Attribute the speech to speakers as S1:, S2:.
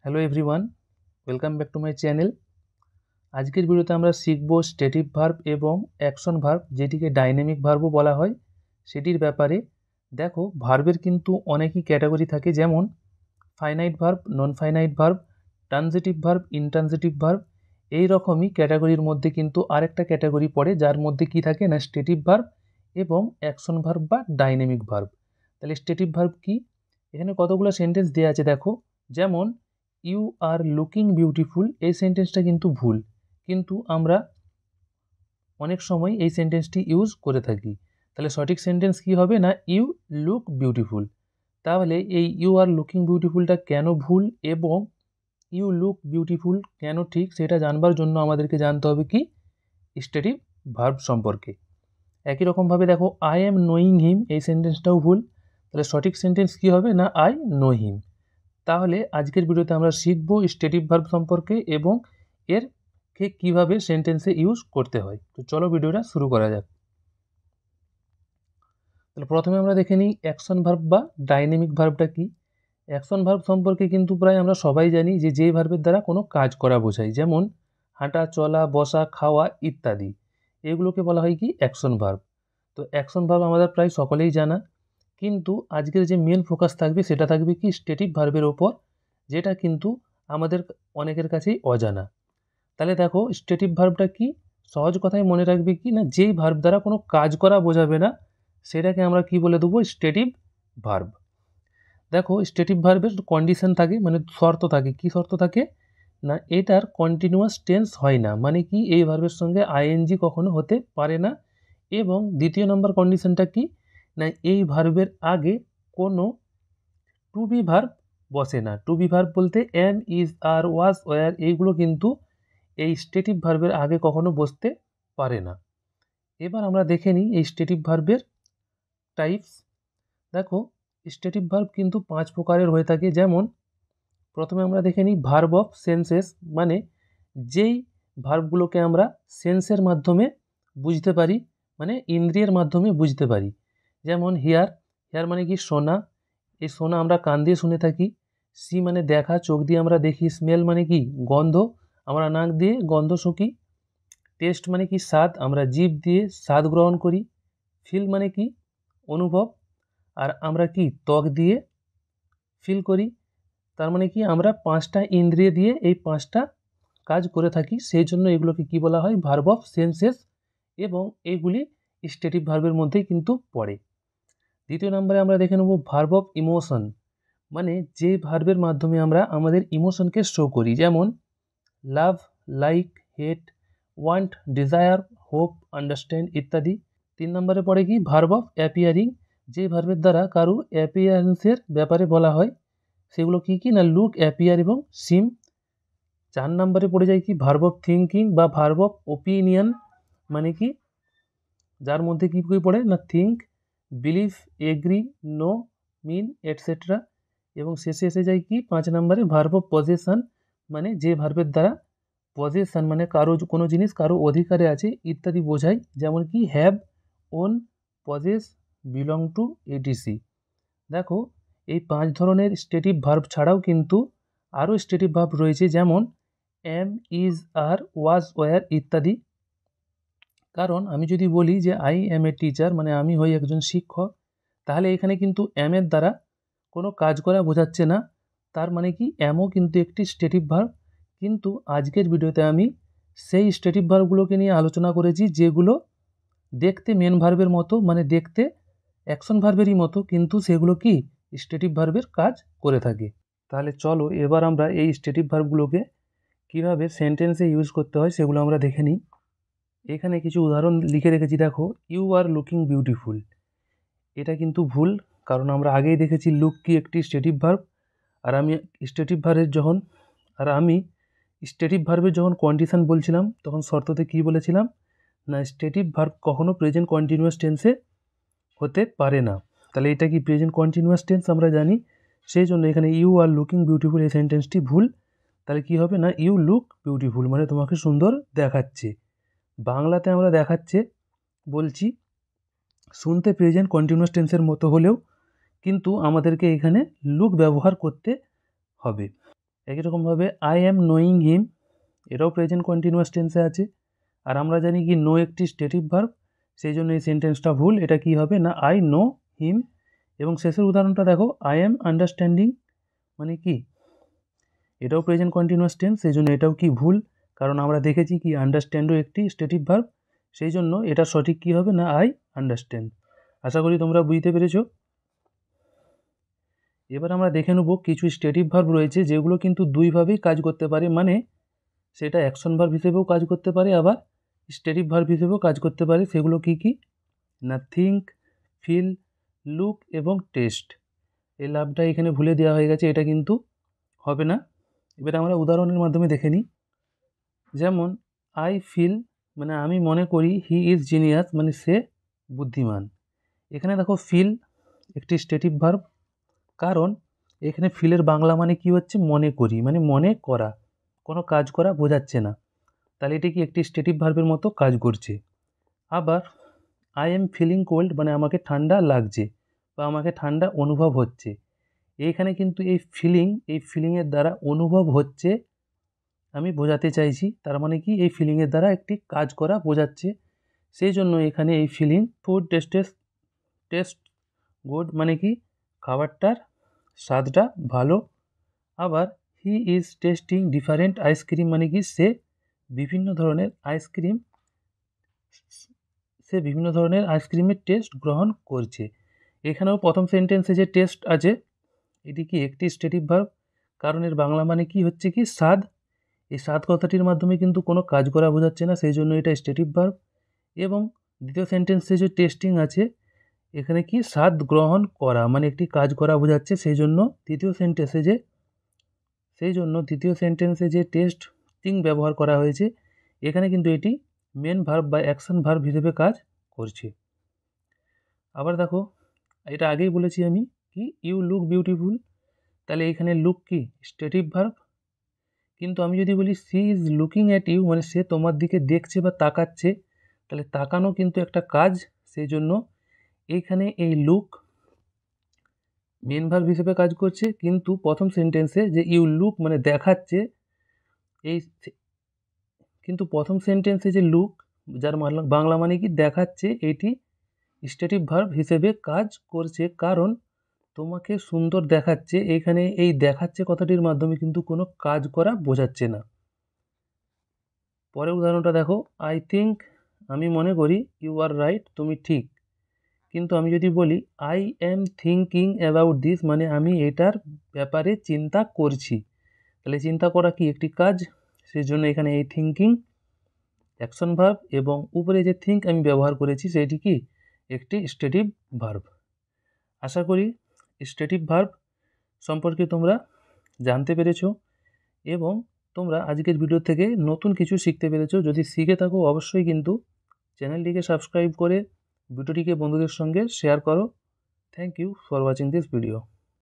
S1: Hello everyone, welcome back to my channel. আজকের ভিডিওতে আমরা শিখব স্ট্যাটিক ভার্ব এবং অ্যাকশন ভার্ব, যেটিকে ডাইনামিক ভার্বও বলা হয়, সেটির ব্যাপারে। দেখো, ভার্বের কিন্তু অনেকই ক্যাটাগরি থাকে, যেমন finite verb, non finite verb, transitive verb, intransitive verb. এই রকমই ক্যাটাগরির মধ্যে কিন্তু আরেকটা ক্যাটাগরি পড়ে, যার মধ্যে কি থাকে না স্ট্যাটিক ভার্ব এবং অ্যাকশন ভার্ব বা ডাইনামিক ভার্ব। তাহলে স্ট্যাটিক ভার্ব কি? এখানে কতগুলো সেন্টেন্স দেওয়া আছে দেখো। যেমন ইউ আর লুকিং বিউটিফুল, এই সেন্টেন্সটা কিন্তু ভুল, কিন্তু আমরা অনেক সময় এই সেন্টেন্সটি ইউজ করে থাকি। তাহলে সঠিক সেন্টেন্স কি হবে না ইউ লুক বিউটিফুল। তাহলে এই ইউ আর লুকিং বিউটিফুলটা কেন ভুল এবং ইউ লুক বিউটিফুল কেন ঠিক, সেটা জানবার জন্য আমাদেরকে জানতে হবে কি স্ট্যাটিক ভার্ব সম্পর্কে। একই রকমভাবে দেখো, আই এম নোয়িং হিম, এই সেন্টেন্সটাও ভুল। তাহলে সঠিক সেন্টেন্স কি হবে না আই নো হিম। তাহলে আজকের ভিডিওতে আমরা শিখব স্ট্যাটিক ভার্ব সম্পর্কে এবং এরকে কিভাবে সেন্টেন্সে ইউজ করতে হয়। তো চলো ভিডিওটা শুরু করা যাক। তাহলে প্রথমে আমরা দেখে নিই অ্যাকশন ভার্ব বা ডাইনামিক ভার্বটা কি। অ্যাকশন ভার্ব সম্পর্কে কিন্তু প্রায় আমরা সবাই জানি যে যেই ভার্বের দ্বারা কোনো কাজ করা বোঝায়, যেমন হাঁটা, চলা, বসা, খাওয়া ইত্যাদি, এগুলোকে বলা হয় কি অ্যাকশন ভার্ব। তো অ্যাকশন ভার্ব আমাদের প্রায় সকলেই জানা, কিন্তু আজকের যে মেন ফোকাস থাকবে সেটা থাকবে কি স্ট্যাটিক ভার্বের ওপর, যেটা কিন্তু আমাদের অনেকের কাছেই অজানা। তাহলে দেখো, স্ট্যাটিক ভার্বটা কি, সহজ কথায় মনে রাখবে কি না যেই ভার্ব দ্বারা কোনো কাজ করা বোঝাবে না, সেটাকে আমরা কি বলে দেবো স্ট্যাটিক ভার্ব। দেখো, স্ট্যাটিক ভার্বের কন্ডিশন থাকে, মানে শর্ত থাকে। কি শর্ত থাকে না এটার কন্টিনিউয়াস টেন্স হয় না, মানে কি এই ভার্বের সঙ্গে আইএনজি কখনো হতে পারে না। এবং দ্বিতীয় নম্বর কন্ডিশনটা কি না এই ভার্বের আগে কোনো টু বি ভার্ব বসে না। টু বি ভার্ব বলতে am, is, are, was, were, এইগুলো কিন্তু এই স্ট্যাটিক ভার্বের আগে কখনো বসতে পারে না। এবার আমরা দেখে নিই এই স্ট্যাটিক ভার্বের টাইপস। দেখো, স্ট্যাটিক ভার্ব কিন্তু 5 প্রকারের হয়ে থাকে। যেমন প্রথমে আমরা দেখে নিই ভার্ব অফ সেন্সেস, মানে যেই ভার্বগুলোকে আমরা সেন্সের মাধ্যমে বুঝতে পারি, মানে ইন্দ্রিয়ের মাধ্যমে বুঝতে পারি। যেমন হিয়ার, হিয়ার মানে কি শোনা, এই শোনা আমরা কান দিয়ে শুনে থাকি। সি মানে দেখা, চোখ দিয়ে আমরা দেখি। স্মেল মানে কি গন্ধ, আমরা নাক দিয়ে গন্ধ শুঁকি। টেস্ট মানে কি স্বাদ, আমরা জিভ দিয়ে স্বাদ গ্রহণ করি। ফিল মানে কি অনুভব, আর আমরা কি ত্বক দিয়ে ফিল করি। তার মানে কি আমরা 5টা ইন্দ্রিয় দিয়ে এই 5টা কাজ করে থাকি, সেই জন্য এগুলোকে কি বলা হয় ভার্ব অফ সেন্সেস, এবং এগুলি স্ট্যাটিক ভার্বের মধ্যেই কিন্তু পড়ে। দ্বিতীয় নম্বরে আমরা দেখে নেব ভার্ব অফ ইমোশন, মানে যে ভার্বের মাধ্যমে আমরা আমাদের ইমোশনকে শো করি। যেমন লাভ, লাইক, হেট, ওয়ান্ট, ডিজায়ার, হোপ, আন্ডারস্ট্যান্ড ইত্যাদি। 3 নম্বরে পড়ে কি ভার্ব অফ অ্যাপিয়ারিং, যে ভার্বের দ্বারা কারো অ্যাপিয়ারেন্সের ব্যাপারে বলা হয়, সেগুলো কি কি না লুক, অ্যাপিয়ার এবং সিম। 4 নম্বরে পড়ে যায় কি ভার্ব অফ থিঙ্কিং বা ভার্ব অফ ওপিনিয়ন, মানে কি যার মধ্যে কি কি পড়ে না থিঙ্ক, বিলিভ, এগ্রি, নো, মিন এটসেট্রা। এবং শেষে এসে যায় কি 5 নম্বরে ভার্ব অফ পজেশন, মানে যে ভার্বের দ্বারা পজেশন মানে কারো কোনো জিনিস কারো অধিকারে আছে ইত্যাদি বোঝায়। যেমন কি have, own, possess, belong to, etc. দেখো, এই 5 ধরনের স্ট্যাটিক ভার্ব ছাড়াও কিন্তু আরও স্ট্যাটিক ভার্ব রয়েছে, যেমন am, is, are, was, were ইত্যাদি। কারণ আমি যদি বলি যে আই এম এ টিচার, মানে আমি হই একজন শিক্ষক, তাহলে এখানে কিন্তু এম এর দ্বারা কোনো কাজ করা বোঝাচ্ছে না, তার মানে কি এমও কিন্তু একটি স্ট্যাটিক ভার্ব। কিন্তু আজকের ভিডিওতে আমি সেই স্ট্যাটিক ভার্বগুলোকে নিয়ে আলোচনা করেছি যেগুলো দেখতে মেন ভার্বের মতো, মানে দেখতে অ্যাকশন ভার্বেরই মতো, কিন্তু সেগুলো কি স্ট্যাটিক ভার্বের কাজ করে থাকে। তাহলে চলো এবার আমরা এই স্ট্যাটিক ভার্বগুলোকে কীভাবে সেন্টেন্সে ইউজ করতে হয় সেগুলো আমরা দেখে নিই। এখানে কিছু উদাহরণ লিখে রেখেছি। দেখো, ইউ আর লুকিং বিউটিফুল, এটা কিন্তু ভুল, কারণ আমরা আগেই দেখেছি লুক কি একটি স্ট্যাটিক ভার্ব। আর আমি স্ট্যাটিক ভার্বের যখন কন্ডিশন বলছিলাম তখন শর্ততে কি বলেছিলাম না স্ট্যাটিক ভার্ব কখনো প্রেজেন্ট কন্টিনিউয়াস টেন্সে হতে পারে না। তাহলে এটা কি প্রেজেন্ট কন্টিনিউয়াস টেন্স আমরা জানি, সেই জন্য এখানে ইউ আর লুকিং বিউটিফুল এই সেন্টেন্সটি ভুল। তাহলে কি হবে না ইউ লুক বিউটিফুল, মানে তোমাকে সুন্দর দেখাচ্ছে। বাংলাতে আমরা দেখাচ্ছে বলছি, শুনতে প্রেজেন্ট কন্টিনিউয়াস টেন্সের মতো হলেও কিন্তু আমাদেরকে এখানে লুক ব্যবহার করতে হবে। একই রকমভাবে আই অ্যাম নোয়িং হিম, এটাও প্রেজেন্ট কন্টিনিউয়াস টেন্সে আছে। আর আমরা জানি কি নো একটি স্টেটিভ ভার্ব, সেই জন্য এই সেন্টেন্সটা ভুল। এটা কি হবে না আই নো হিম। এবং শেষের উদাহরণটা দেখো, আই অ্যাম আন্ডারস্ট্যান্ডিং, মানে কি এটাও প্রেজেন্ট কন্টিনিউয়াস টেন্স, সেই জন্য এটাও কি ভুল। কারণ আমরা দেখেছি কি আন্ডারস্ট্যান্ডও একটি স্টেটিভ ভার্ব, সেই জন্য এটা সঠিক কি হবে না আই আন্ডারস্ট্যান্ড। আশা করি তোমরা বুঝতে পেরেছো। এবার আমরা দেখে নেব কিছু স্টেটিভ ভার্ব রয়েছে যেগুলো কিন্তু দুইভাবেই কাজ করতে পারে, মানে সেটা অ্যাকশন ভার্ব হিসেবেও কাজ করতে পারে, আবার স্টেটিভ ভার্ব হিসেবেও কাজ করতে পারে। সেগুলো কি কি না থিঙ্ক, ফিল, লুক এবং টেস্ট। এই লাভটা এখানে ভুলে দেওয়া হয়ে গেছে, এটা কিন্তু হবে না। এবার আমরা উদাহরণের মাধ্যমে দেখে নিই। যেমন আই ফিল, মানে আমি মনে করি, হি ইজ জিনিয়াস, মানে সে বুদ্ধিমান। এখানে দেখো ফিল একটি স্টেটিভ ভার্ব, কারণ এখানে ফিলের বাংলা মানে কি হচ্ছে মনে করি, মানে মনে করা, কোনো কাজ করা বোঝাচ্ছে না, তাহলে এটি কি একটি স্টেটিভ ভার্বের মতো কাজ করছে। আবার আই এম ফিলিং কোল্ড, মানে আমাকে ঠান্ডা লাগছে বা আমাকে ঠান্ডা অনুভব হচ্ছে। এইখানে কিন্তু এই ফিলিংয়ের দ্বারা অনুভব হচ্ছে আমি বোঝাতে চাইছি, তার মানে কি এই ফিলিংয়ের দ্বারা একটি কাজ করা বোঝাচ্ছে, সেই জন্য এখানে এই ফিলিং ফুড টেস্ট গুড, মানে কি খাবারটার স্বাদটা ভালো। আবার he is testing different ice cream, মানে কি সে বিভিন্ন ধরনের আইসক্রিমের টেস্ট গ্রহণ করছে। এখানেও প্রথম সেন্টেন্সে যে টেস্ট আছে এটি কি একটি স্টেটিভ ভার্ব, কারণ এর বাংলা মানে কি হচ্ছে কি স্বাদ। এই স্বাদ কথাটির মাধ্যমে কিন্তু কোনো কাজ করা বোঝাচ্ছে না, সেই জন্য এটা স্টেটিভ ভার্ব। এবং দ্বিতীয় সেন্টেন্সে যে টেস্টিং আছে এখানে কি স্বাদ গ্রহণ করা, মানে একটি কাজ করা বোঝাচ্ছে, সেই জন্য দ্বিতীয় সেন্টেন্সে যে টেস্টিং ব্যবহার করা হয়েছে এখানে কিন্তু এটি মেন ভার্ব বা অ্যাকশন ভার্ব হিসেবে কাজ করছে। আবার দেখো, এটা আগেই বলেছি আমি কি ইউ লুক বিউটিফুল, তাহলে এখানে লুক কি স্টেটিভ ভার্ব, কিন্তু আমি যদি বলি she is looking at you, মানে সে তোমার দিকে দেখছে বা তাকাচ্ছে, তাহলে তাকানো কিন্তু একটা কাজ, সেই জন্য এইখানে এই লুক মেন ভার্ব হিসেবে কাজ করছে। কিন্তু প্রথম সেন্টেন্সে যে ইউ লুক মানে দেখাচ্ছে, কিন্তু প্রথম সেন্টেন্সে যে লুক যার বাংলা মানে কি দেখাচ্ছে, এটি স্টেটিভ ভার্ব হিসেবে কাজ করছে, কারণ তোমাকে সুন্দর দেখাচ্ছে, এখানে এই দেখাচ্ছে কথাটির মাধ্যমে কিন্তু কোনো কাজ করা বোঝাচ্ছে না। পরের উদাহরণটা দেখো, আই থিঙ্ক, আমি মনে করি, ইউ আর রাইট, তুমি ঠিক। কিন্তু আমি যদি বলি I am thinking about this, মানে আমি এটার ব্যাপারে চিন্তা করছি, তাহলে চিন্তা করা কি একটি কাজ, সেই জন্য এখানে এই থিঙ্কিং অ্যাকশন ভার্ব, এবং উপরে যে থিঙ্ক আমি ব্যবহার করেছি সেটি কি একটি স্টেটিভ ভার্ব। আশা করি স্টেটিভ ভার্ব সম্পর্কে তোমরা জানতে পেরেছো এবং তোমরা আজকের ভিডিও থেকে নতুন কিছু শিখতে পেরেছো। যদি শিখে থাকো অবশ্যই কিন্তু চ্যানেলটিকে সাবস্ক্রাইব করে ভিডিওটিকে বন্ধুদের সঙ্গে শেয়ার করো। Thank you for watching this video.